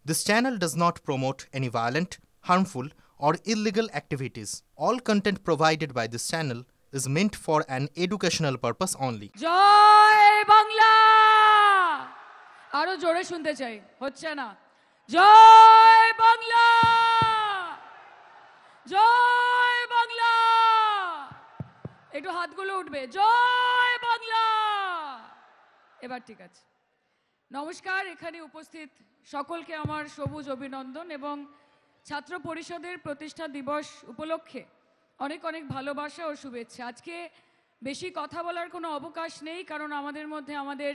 This channel does not promote any violent, harmful, or illegal activities. All content provided by this channel is meant for an educational purpose only. জয় বাংলা আরো জোরে শুনতে চাই হচ্ছে না জয় বাংলা জয় বাংলা একটু হাতগুলো উঠবে জয় বাংলা এবার ঠিক আছে নমস্কার এখানে উপস্থিত সকলকে আমার সবুজ অভিনন্দন এবং ছাত্র পরিষদের প্রতিষ্ঠা দিবস উপলক্ষে অনেক অনেক ভালোবাসা ও শুভেচ্ছা আজকে বেশি কথা বলার কোনো অবকাশ নেই কারণ আমাদের মধ্যে আমাদের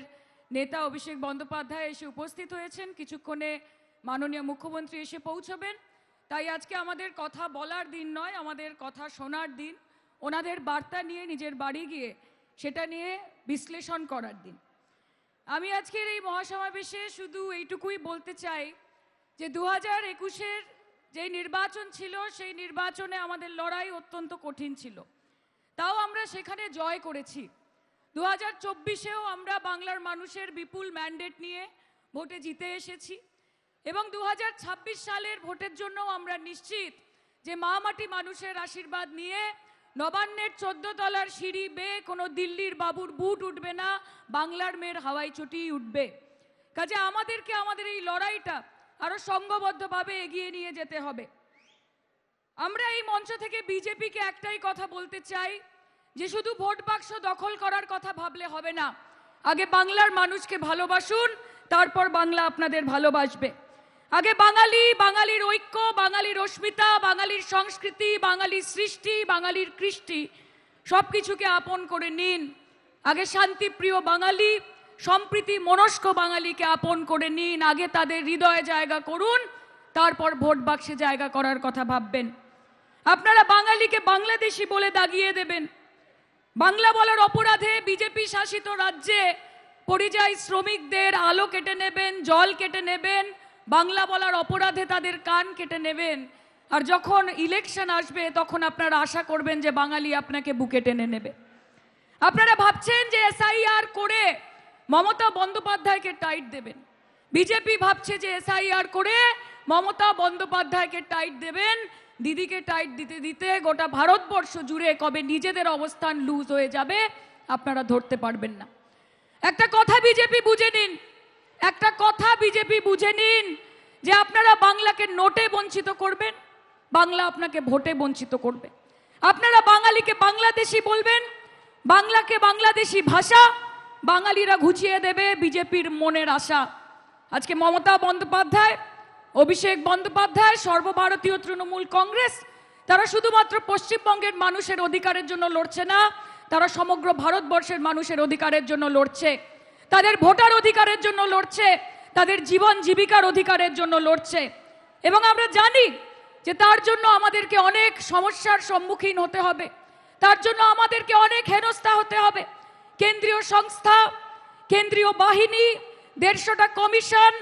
নেতা অভিষেক বন্দ্যোপাধ্যায় এসে উপস্থিত হয়েছেন কিছুক্ষণে মাননীয় মুখ্যমন্ত্রী এসে পৌঁছবেন তাই আজকে আমাদের কথা বলার দিন নয় আমাদের কথা শোনার দিন ওনাদের বার্তা নিয়ে নিজের বাড়ি গিয়ে সেটা নিয়ে বিশ্লেষণ করার দিন আমি আজকের এই মহাসমাবেশে শুধু এইটুকুই বলতে চাই যে 2021-এর যে নির্বাচন ছিল সেই নির্বাচনে আমাদের লড়াই অত্যন্ত কঠিন ছিল তাও আমরা সেখানে জয় করেছি 2024-এও আমরা বাংলার মানুষের বিপুল ম্যান্ডেট নিয়ে ভোটে জিতে এসেছি এবং 2026 সালের ভোটের জন্য আমরা নিশ্চিত যে মা মাটি মানুষের আশীর্বাদ নিয়ে নবান্নের 14 তলার সিঁড়ি বেয়ে কোনো দিল্লির বাবুর বুট উঠবে না বাংলার মেয়ের হাওয়াই চটি উঠবে কাজে আমাদেরকে আমাদের এই লড়াইটা আরো সংঘবদ্ধভাবে এগিয়ে নিয়ে যেতে হবে আমরা এই মঞ্চ থেকে বিজেপিকে একটাই কথা বলতে চাই যে শুধু ভোট বাক্স দখল করার কথা ভাবলে হবে না আগে বাংলার মানুষকে ভালোবাসুন তারপর বাংলা আপনাদের ভালোবাসবে আগে বাঙালির ঐক্য বাঙালির অস্মিতা বাঙালির সংস্কৃতি বাঙালির সৃষ্টি বাঙালির কৃষ্টি সবকিছুকে আপন করে নিন আগে শান্তিপ্রিয় বাঙালি সম্প্রীতি মনস্ক বাঙালিকে আপন করে নিন আগে তাদের হৃদয়ে জায়গা করুন তারপর ভোট বাক্সে জায়গা করার কথা ভাববেন আপনারা বাঙালিকে বাংলাদেশি বলে দাগিয়ে দেবেন বাংলা বলার অপরাধে বিজেপি শাসিত রাজ্যে পরিযায়ী শ্রমিকদের আলো কেটে নেবেন জল কেটে নেবেন বাংলা বলার অপরাধে তাদের কান কেটে নেবেন আর যখন ইলেকশন আসবে তখন আপনারা আশা করবেন যে বাঙালি আপনাকে বুকে টেনে নেবে আপনারা ভাবছেন যে এসআইআর করে মমতা বন্দ্যোপাধ্যায়কে টাইট দেবেন বিজেপি ভাবছে যে এসআইআর করে মমতা বন্দ্যোপাধ্যায়কে টাইট দেবেন দিদিকে টাইট দিতে দিতে গোটা ভারতবর্ষ জুড়ে কবে নিজেদের অবস্থান লুজ হয়ে যাবে আপনারা ধরতে পারবেন না একটা কথা বিজেপি বুঝে নিন একটা কথা বিজেপি বুঝে নিন যে আপনারা বাংলাকে নোটে বঞ্চিত করবেন বাংলা আপনাকে ভোটে বঞ্চিত করবে আপনারা বাঙালিকে বাংলাদেশি বলবেন বাংলাকে বাংলাদেশি ভাষা বাঙালিরা ঘুচিয়ে দেবে বিজেপির মনের আশা আজকে মমতা বন্দ্যোপাধ্যায় অভিষেক বন্দ্যোপাধ্যায় সর্বভারতীয় তৃণমূল কংগ্রেস তারা শুধুমাত্র পশ্চিমবঙ্গের মানুষের অধিকারের জন্য লড়ছে না তারা সমগ্র ভারতবর্ষের মানুষের অধিকারের জন্য লড়ছে তাদের ভোটার অধিকারের জন্য লড়ছে তাদের জীবন জীবিকার অধিকারের জন্য লড়ছে এবং আমরা জানি যে তার জন্য আমাদেরকে অনেক সমস্যার সম্মুখীন হতে হবে তার জন্য আমাদেরকে অনেক হেনস্থা হতে হবে কেন্দ্রীয় সংস্থা কেন্দ্রীয় বাহিনী 150টা কমিশন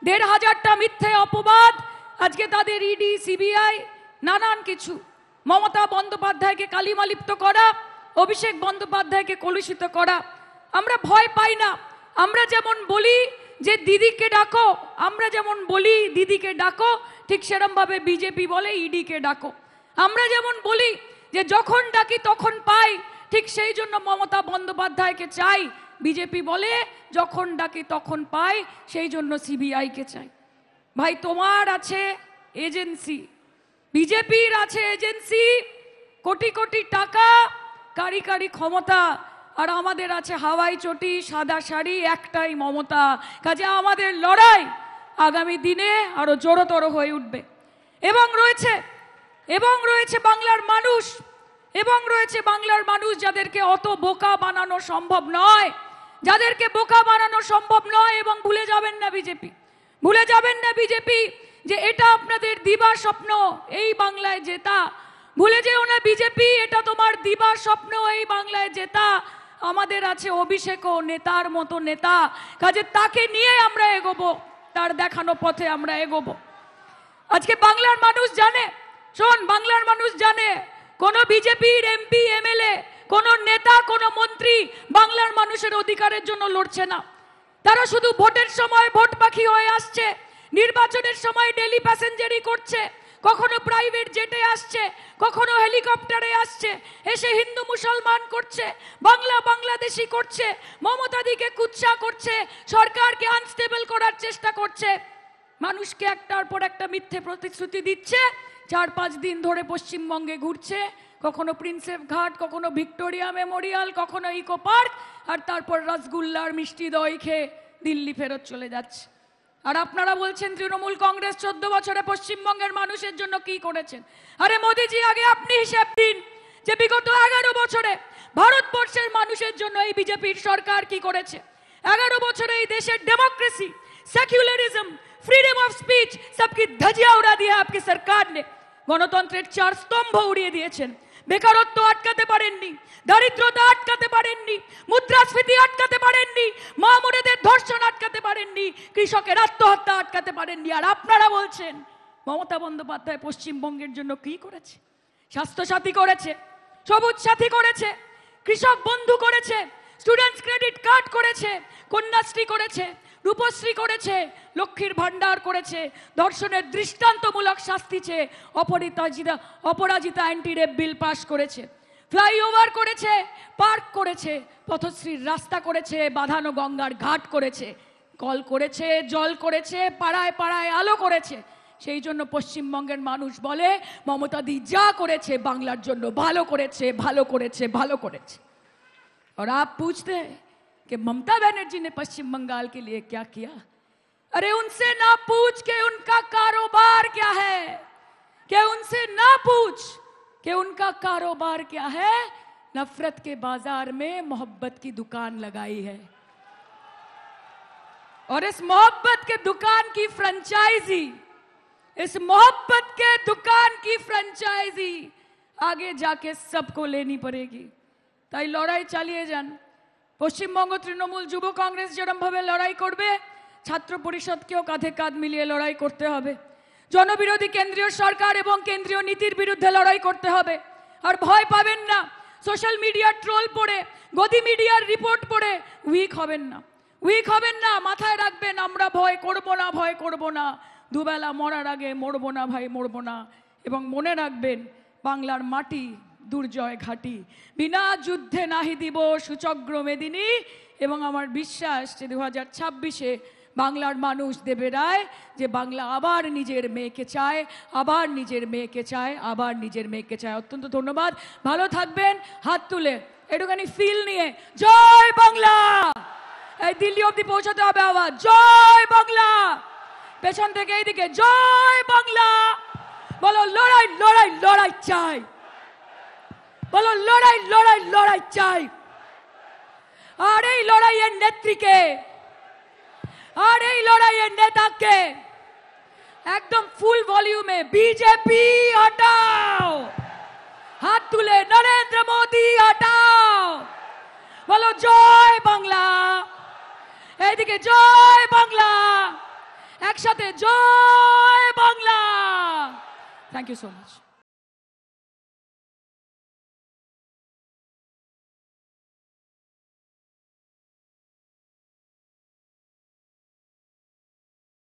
1500টা মিথ্যে অপবাদ আজকে তাদের ইডি সিবিআই নানান কিছু মমতা বন্দ্যোপাধ্যায়কে কালিমালিপ্ত করা অভিষেক বন্দ্যোপাধ্যায়কে কলুষিত করা আমরা ভয় পাই না আমরা যেমন বলি যে দিদিকে ডাকো আমরা যেমন বলি দিদিকে ডাকো ঠিক সেরকম ভাবে বিজেপি বলে ইডিকে ডাকো আমরা যেমন বলি যে যখন ডাকি তখন পাই ঠিক সেই জন্য মমতা বন্দ্যোপাধ্যায়কে চাই বিজেপি বলে যখন ডাকি তখন পাই সেই জন্য সিবিআইকে চাই ভাই তোমার আছে এজেন্সি বিজেপির আছে এজেন্সি কোটি কোটি টাকা কারি কারি ক্ষমতা আর আমাদের আছে হাওয়াই চটি সাদা শাড়ি একটাই মমতা কাজে আমাদের লড়াই আগামী দিনে আরো জোরতর হয়ে উঠবে এবং রয়েছে বাংলার মানুষ যাদেরকে অত বোকা বানানো সম্ভব নয় যাদেরকে বোকা বানানো সম্ভব নয় এবং ভুলে যাবেন না বিজেপি যে এটা আপনাদের দিবা স্বপ্ন এই বাংলায় জেতা ভুলে যেও না বিজেপি এটা তোমার দিবা স্বপ্ন এই বাংলায় জেতা আমাদের আছে অভিষেক নেতার মতো নেতা কাজে তাকে নিয়ে আমরা এগোবো তার দেখানো পথে আমরা এগোবো আজকে বাংলার মানুষ জানে কোন বিজেপির এমপি এমএলএ কোন নেতা কোন মন্ত্রী বাংলার মানুষের অধিকারের জন্য লড়ছে না তারা শুধু ভোটের সময় ভোট পাখি হয়ে আসছে নির্বাচনের সময় ডেলি প্যাসেঞ্জারি করছে, কখনো প্রাইভেট জেটে আসছে, কখনো হেলিকপ্টারে আসছে, এসে হিন্দু মুসলমান করছে, বাংলা বাংলাদেশি করছে, মমতাদিকে কুৎসা করছে, সরকারকে আনস্টেবল করার চেষ্টা করছে, মানুষকে একটার পর একটা মিথ্যে প্রতিশ্রুতি দিচ্ছে, 4-5 দিন ধরে পশ্চিমবঙ্গে ঘুরছে, কখনো প্রিন্সেপ ঘাট, কখনো ভিক্টোরিয়া মেমোরিয়াল, কখনো ইকো পার্ক, আর তারপর রসগুল্লার মিষ্টি দই খেয়ে দিল্লি ফেরত চলে যাচ্ছে। আর আপনারা বলছেন তৃণমূল কংগ্রেস 14 বছরে পশ্চিমবঙ্গের মানুষের জন্য কি করেছেন। আরে মোদিজি, আগে আপনি হিসেব দিন যে বিগত 11 বছরে ভারতবর্ষের মানুষের জন্য এই বিজেপির সরকার কি করেছে। 11 বছরে এই দেশের democracy, secularism, freedom of speech सबकी धजिया उड़ा दिया आपकी सरकार ने। গণতন্ত্রের 4 স্তম্ভ উড়িয়ে দিয়েছেন। বেকারত্ব আটকাতে পারেননি, দারিদ্রতা আটকাতে পারেননি, মুদ্রাস্ফীতি আটকাতে পারেননি, মা বোনেদের ধর্ষণ আটকাতে পারেননি, কৃষকের আত্মহত্যা আটকাতে পারেননি। আর আপনারা বলছেন মমতা বন্দ্যোপাধ্যায় পশ্চিমবঙ্গের জন্য কি করেছে। স্বাস্থ্য সাথী করেছে, সবুজ সাথী করেছে, কৃষক বন্ধু করেছে, স্টুডেন্টস ক্রেডিট কার্ড করেছে, কন্যাশ্রী করেছে, রূপশ্রী করেছে, লক্ষ্মীর ভান্ডার করেছে, ধর্ষণের দৃষ্টান্তমূলক শাস্তি চেয়ে অপরাজিতা অ্যান্টি রেপ বিল পাস করেছে, ফ্লাইওভার করেছে, পার্ক করেছে, পথশ্রীর রাস্তা করেছে, বাঁধানো গঙ্গার ঘাট করেছে, কল করেছে, জল করেছে, পাড়ায় পাড়ায় আলো করেছে। সেই জন্য পশ্চিমবঙ্গের মানুষ বলে মমতাদি যা করেছে বাংলার জন্য ভালো করেছে, ভালো করেছে, ভালো করেছে। और आप पूछते हैं कि ममता बनर्जी ने पश्चिम बंगाल के लिए क्या किया। अरे उनसे ना पूछ के उनका कारोबार क्या है, क्या उनसे ना पूछ कि उनका कारोबार क्या है। नफरत के बाजार में मोहब्बत की दुकान लगाई है, और इस मोहब्बत के दुकान की फ्रेंचाइजी, इस मोहब्बत के दुकान की फ्रेंचाइजी आगे जाके सबको लेनी पड़ेगी। তাই লড়াই চালিয়ে যান। পশ্চিমবঙ্গ তৃণমূল যুব কংগ্রেস যেরকমভাবে লড়াই করবে, ছাত্র পরিষদকেও কাঁধে কাঁধ মিলিয়ে লড়াই করতে হবে। জনবিরোধী কেন্দ্রীয় সরকার এবং কেন্দ্রীয় নীতির বিরুদ্ধে লড়াই করতে হবে। আর ভয় পাবেন না, সোশ্যাল মিডিয়ার ট্রোল পড়ে, গদি মিডিয়ার রিপোর্ট পড়ে উইক হবেন না, উইক হবেন না। মাথায় রাখবেন, আমরা ভয় করব না, ভয় করব না। দুবেলা মরার আগে মরবো না ভাই, মরবো না। এবং মনে রাখবেন, বাংলার মাটি দুর্জয় ঘাটি, বিনা যুদ্ধে নাহি দিব সুচগ্র মেদিনী। এবং আমার বিশ্বাস যে 2026-এ বাংলার মানুষ দেবে রায়, যে বাংলা আবার নিজের মেয়েকে চায়, আবার নিজের মেয়েকে চায়, আবার নিজের মেয়েকে চায়। অত্যন্ত ধন্যবাদ, ভালো থাকবেন। হাত তুলে একটুখানি ফিল নিয়ে জয় বাংলা, এই দিল্লি অব্দি পৌঁছাতে হবে আওয়াজ, জয় বাংলা। পেছন থেকে এইদিকে জয় বাংলা বলো। লড়াই লড়াই লড়াই চাই, বলো লড়াই লড়াই লড়াই চাই। আর এই লড়াইয়ের নেত্রীকে, আর এই লড়াইয়ের নেতাকে একদম ফুল ভলিউমে বিজেপি হটাও, হাত তুলে নরেন্দ্র মোদী হটাও, বলো জয় বাংলা। এইদিকে জয় বাংলা, একসাথে জয় Bangla. Thank you so much.